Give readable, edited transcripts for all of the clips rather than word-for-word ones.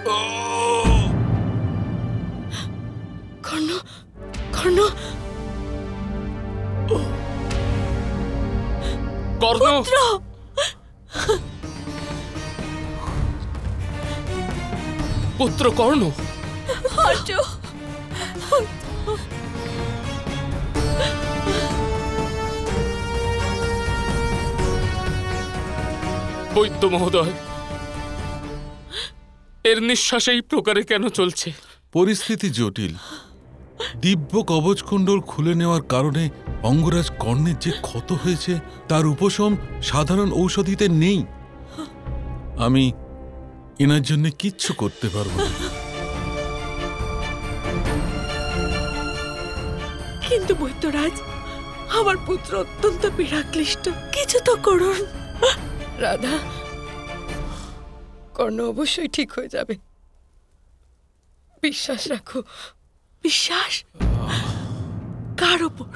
কর্ণ, কর্ণ, কর্ণ, পুত্র কর্ণ। বৈদ্য মহোদয়, এর নিঃশ্বাস এই প্রকারে কেন চলছে? পরিস্থিতি জটিল। দিব্য কবচকুণ্ডল খুলে নেওয়ার কারণে অঙ্গরাজ কর্ণের যে ক্ষত হয়েছে তার উপশম সাধারণ ঔষধিতে নেই। আমি এনার জন্য কিচ্ছু করতে পারবো না। কিন্তু বৈদ্যরাজ, আমার পুত্র অত্যন্ত পীড়াক্লিষ্ট, কিছু তো করুন। রাধা, কর্ণ অবশ্যই ঠিক হয়ে যাবে, বিশ্বাস রাখো। বিশ্বাস? কার ওপর?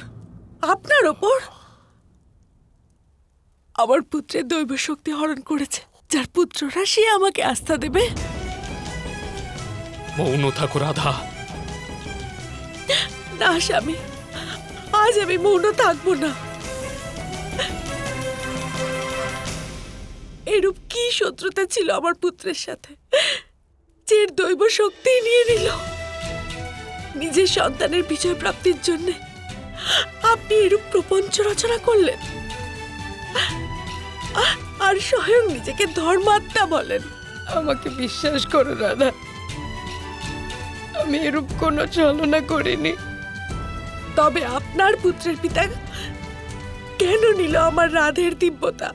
আপনার ওপর? আমার পুত্রের দৈব শক্তি হরণ করেছে যার পুত্ররা, সে আমাকে আস্থা দেবে? মৌন থাকো রাধা। না স্বামী, আজ আমি মৌন থাকবো না। এরূপ কি শত্রুতা ছিল আমার পুত্রের সাথে, যে দৈব শক্তি নিয়ে নিল? নিজের সন্তানের বিজয় প্রাপ্তির জন্য আপনি এরূপ প্রপঞ্চ রচনা করলেন, আর স্বয়ং নিজেকে ধর্মাত্মা বলেন। আমাকে বিশ্বাস করো রাধা, আমি এরূপ কোনো ছলনা করিনি। তবে আপনার পুত্রের পিতা কেন নিল আমার রাধের দিব্যতা?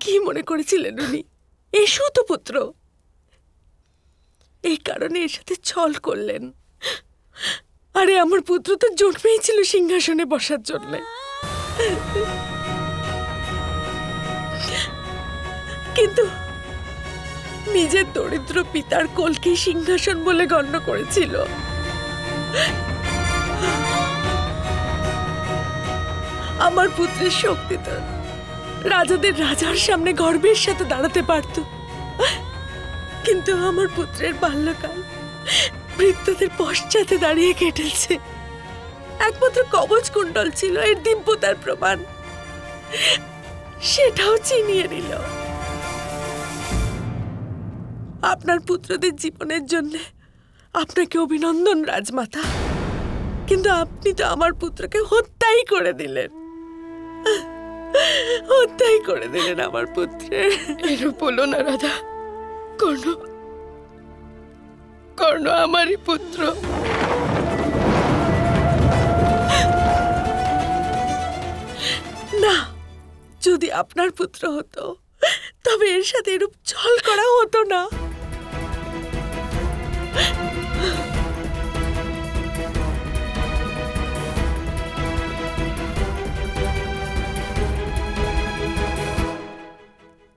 কি মনে করেছিলেন উনি এ সুতপুত্র? এই কারণে এর সাথে ছল করলেন। আরে আমার পুত্র তো জন্মেই ছিল সিংহাসনে বসার জন্য। কিন্তু নিজের দরিদ্র পিতার কোলকে সিংহাসন বলে গণ্য করেছিল। আমার পুত্রের শক্তি তো রাজাদের রাজার সামনে গর্বের সাথে দাঁড়াতে পারত, কিন্তু আমার পুত্রের বাল্যকাল ভৃত্যদের পশ্চাতে দাঁড়িয়ে কেটেছে। একমাত্র কবচ কুণ্ডল ছিল এর দিব্যতার প্রমাণ, সেটাও চিনিয়ে নিল। আপনার পুত্রদের জীবনের জন্য আপনাকে অভিনন্দন রাজমাতা, কিন্তু আপনি তো আমার পুত্রকে হত্যাই করে দিলেন। হত্যাই করে দিলেন আমার পুত্রের। এরূপ বলো না রাধা। কর্ণ, কর্ণ আমারই পুত্র। না, যদি আপনার পুত্র হতো তবে এর সাথে এরূপ ছল করা হতো না।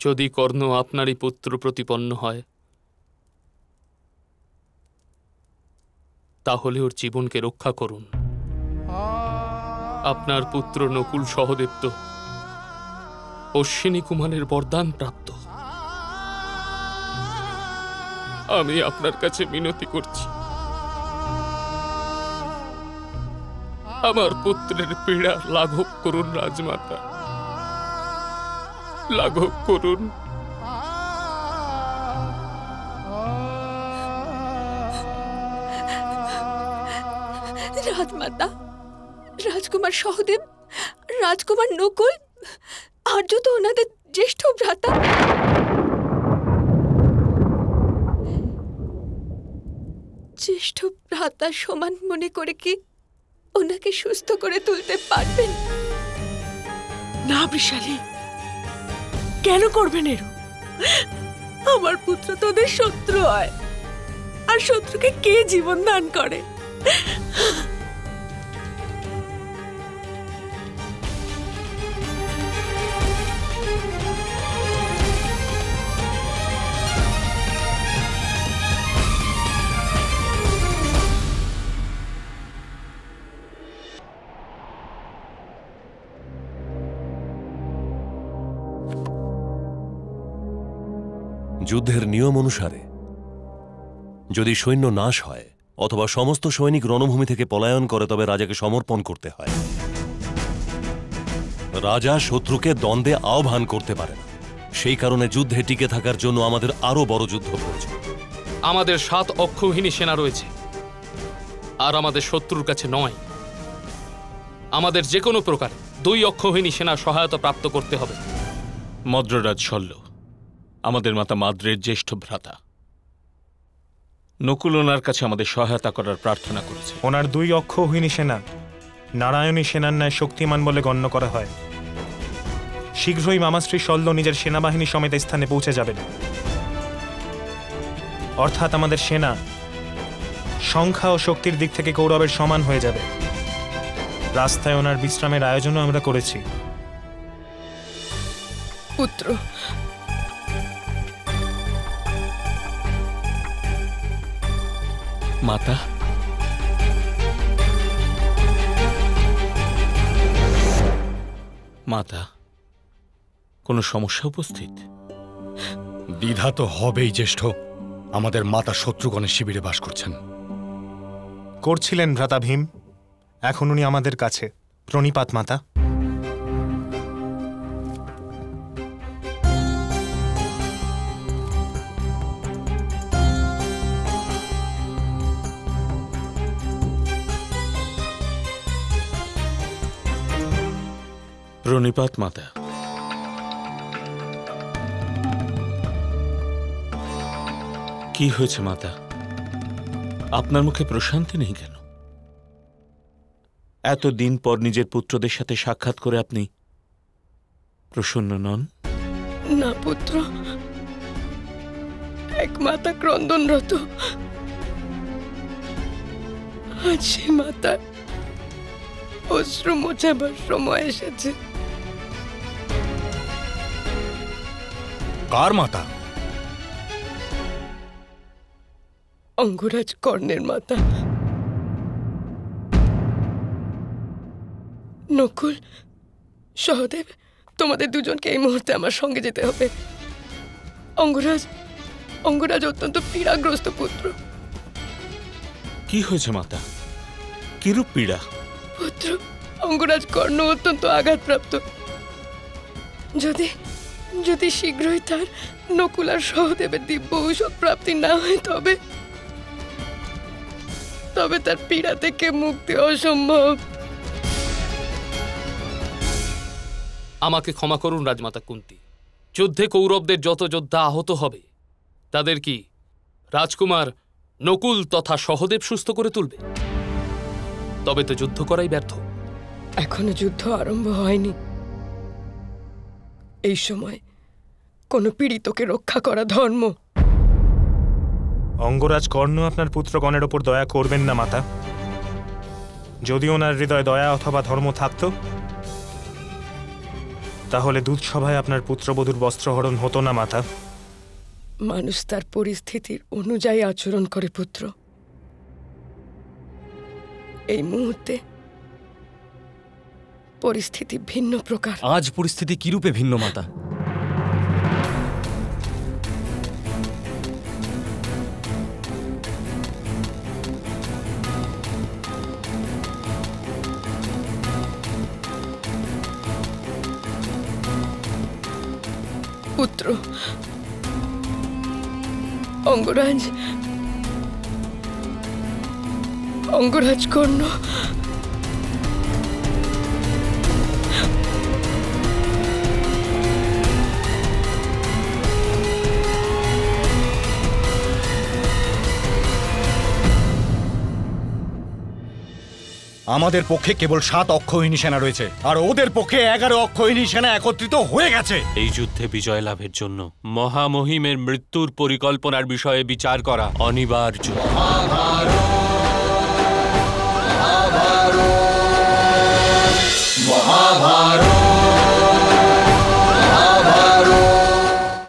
যদি কর্ণ আপনারই পুত্র প্রতিপন্ন হয়, তাহলে ওর জীবনকে রক্ষা করুন। আপনার পুত্র নকুল সহদেব তো অশ্বিনী কুমারের বরদান প্রাপ্ত। আমি আপনার কাছে মিনতি করছি, আমার পুত্রের পীড়া লাঘব করুন রাজমাতা, লাঘব করুন। রাজমাতা, রাজকুমার সহদেব, রাজকুমার নকুল, আর্য তো ওনাদের জ্যেষ্ঠ ভ্রাতা। জ্যেষ্ঠ ভ্রাতা সমান মনে করে কি ওনাকে সুস্থ করে তুলতে পারবেন? না বৃষালী, কেন করবেন এরূপ? আমার পুত্র তোদের শত্রু হয়, আর শত্রুকে কে জীবন দান করে? যুদ্ধের নিয়ম অনুসারে যদি সৈন্য নাশ হয় অথবা সমস্ত সৈনিক রণভূমি থেকে পলায়ন করে তবে রাজাকে সমর্পণ করতে হয়। রাজা শত্রুকে দ্বন্দ্বে আহ্বান করতে পারে না। সেই কারণে যুদ্ধে টিকে থাকার জন্য আমাদের আরো বড় যুদ্ধ প্রয়োজন। আমাদের 7 অক্ষৌহিনী সেনা রয়েছে, আর আমাদের শত্রুর কাছে নয়। আমাদের যে কোনো প্রকার 2 অক্ষৌহিনী সেনা সহায়তা প্রাপ্ত করতে হবে। মদ্ররাজ শল্য আমাদের মাতা মাদ্রের জ্যেষ্ঠ ভ্রাতা। নকুল ওনার কাছে আমাদের সহায়তা করার প্রার্থনা করেছে। ওনার 2 অক্ষৌহিনী সেনা নারায়ণী সেনার ন্যায় শক্তিমান বলে গণ্য করা হয়। শীঘ্রই মামাশ্রী শল্য নিজের সেনাবাহিনী সমেত স্থানে পৌঁছে যাবেন। অর্থাৎ আমাদের সেনা সংখ্যা ও শক্তির দিক থেকে কৌরবের সমান হয়ে যাবে। রাস্তায় ওনার বিশ্রামের আয়োজনও আমরা করেছি। পুত্র, মাতা, মাতা, কোনো সমস্যা উপস্থিত? দ্বিধা তো হবেই জ্যেষ্ঠ। আমাদের মাতা শত্রুগণের শিবিরে বাস করছেন। করছিলেন ভ্রাতা ভীম, এখন উনি আমাদের কাছে। প্রণিপাত মাতা। প্রণিপাত মাতা। কি হয়েছে মাতা? আপনার মুখে প্রশান্তি নেই কেন? এতদিন পর নিজের পুত্রদের সাথে সাক্ষাৎ করে আপনি প্রসন্ন নন? না পুত্র, এক মাতা ক্রন্দনরত। আজ সে মাতা অশ্রু মোছাবার সময় এসেছে। কার মাতা? অঙ্গরাজ কর্ণের মাতা। নকুল, সহদেব, তোমাদের দুজনকে এই মুহূর্তে আমার সঙ্গে যেতে হবে। অঙ্গরাজ অত্যন্ত পীড়াগ্রস্ত পুত্র। কি হয়েছে মাতা? কিরূপ পীড়া? পুত্র, অঙ্গরাজ কর্ণ অত্যন্ত আঘাতপ্রাপ্ত। যদি শীঘ্রই তার নকুল আর সহদেবের দিব্য ঔষধ প্রাপ্তি না হয় তবে তার পীড়া থেকে মুক্তি অসম্ভব। আমাকে ক্ষমা করুন রাজমাতা কুন্তী। যুদ্ধে কৌরবদের যত যোদ্ধা আহত হবে তাদের কি রাজকুমার নকুল তথা সহদেব সুস্থ করে তুলবে? তবে তো যুদ্ধ করাই ব্যর্থ। এখনো যুদ্ধ আরম্ভ হয়নি। এই সময় কোন পীড়িতকে রক্ষা করা ধর্ম। অঙ্গরাজ কর্ণ আপনার পুত্রগণের ওপর দয়া করবেন না মাতা। যদি ওনার হৃদয় দয়া অথবা ধর্ম থাকত তাহলে দুধসভায় আপনার পুত্রবধূর বস্ত্রহরণ হতো না মাতা। মানুষ তার পরিস্থিতির অনুযায়ী আচরণ করে পুত্র। এই মুহূর্তে পরিস্থিতি ভিন্ন প্রকার। আজ পরিস্থিতি কিরূপে ভিন্ন মাতা? পুত্র, অঙ্গরাজ কর্ণ আমাদের পক্ষে কেবল 7 অক্ষৌহিনী সেনা রয়েছে, আর ওদের পক্ষে 11 অক্ষৌহিনী সেনা একত্রিত হয়ে গেছে। এই যুদ্ধে বিজয় লাভের জন্য মহামহিমের মৃত্যুর পরিকল্পনার বিষয়ে বিচার করা অনিবার্য। মহাভারত।